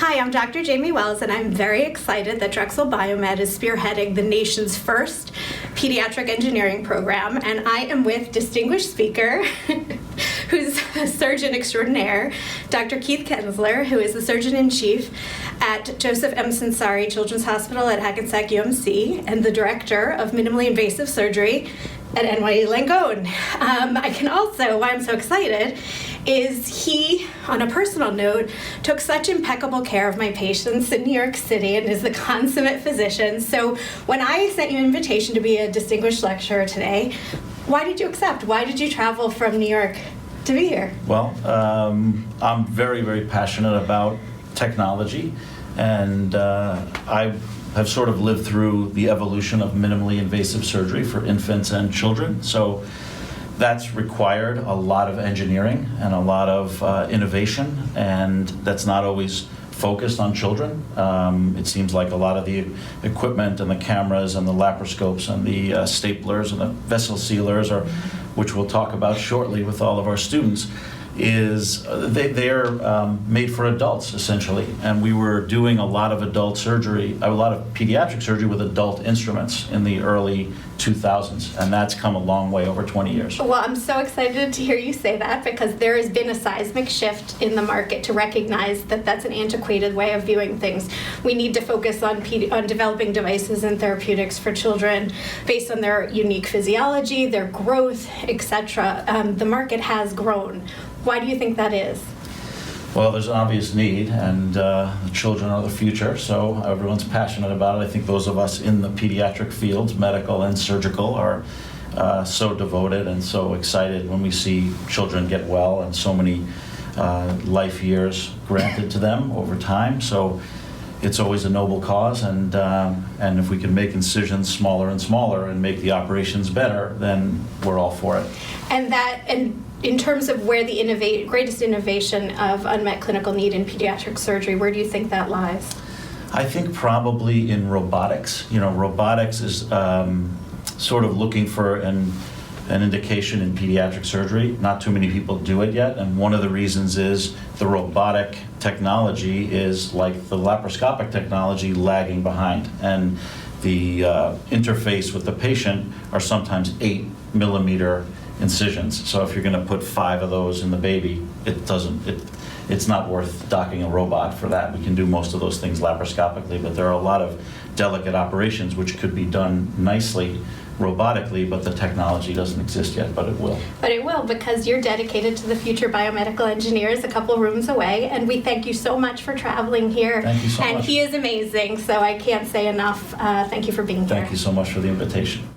Hi, I'm Dr. Jamie Wells, and I'm very excited that Drexel BIOMED is spearheading the nation's first Pediatric Engineering program, and I am with distinguished speaker, who's a surgeon extraordinaire, Dr. Kuenzler, who is the Surgeon-in-Chief at Joseph M. Sanzari Children's Hospital at Hackensack, UMC, and the Director of Minimally Invasive Surgery at NYU Langone. I can also, why I'm so excited, is he, on a personal note, took such impeccable care of my patients in New York City and is the consummate physician. So when I sent you an invitation to be a distinguished lecturer today, why did you accept? Why did you travel from New York to be here? Well, I'm very, very passionate about technology, and I have sort of lived through the evolution of minimally invasive surgery for infants and children. So that's required a lot of engineering and a lot of innovation, and that's not always focused on children. It seems like a lot of the equipment and the cameras and the laparoscopes and the staplers and the vessel sealers, which we'll talk about shortly with all of our students, is they're made for adults, essentially. And we were doing a lot of adult surgery, a lot of pediatric surgery with adult instruments in the early 2000s, and that's come a long way over 20 years. Well, I'm so excited to hear you say that, because there has been a seismic shift in the market to recognize that that's an antiquated way of viewing things. We need to focus on developing devices and therapeutics for children based on their unique physiology, their growth, etc. The market has grown. Why do you think that is? Well, there's an obvious need, and the children are the future, so everyone's passionate about it. I think those of us in the pediatric fields, medical and surgical, are so devoted and so excited when we see children get well and so many life years granted to them over time. So it's always a noble cause, and if we can make incisions smaller and smaller and make the operations better, then we're all for it. And in terms of where the greatest innovation of unmet clinical need in pediatric surgery, where do you think that lies? I think probably in robotics. You know, robotics is sort of looking for an indication in pediatric surgery. Not too many people do it yet, and one of the reasons is the robotic technology is, like the laparoscopic technology, lagging behind, and the interface with the patient are sometimes 8mm incisions. So if you're going to put 5 of those in the baby, it's not worth docking a robot for that. We can do most of those things laparoscopically, but there are a lot of delicate operations which could be done nicely robotically, but the technology doesn't exist yet, but it will. But it will, because you're dedicated to the future biomedical engineers a couple rooms away, and we thank you so much for traveling here. Thank you so much. And he is amazing, so I can't say enough. Thank you for being here. Thank you so much for the invitation.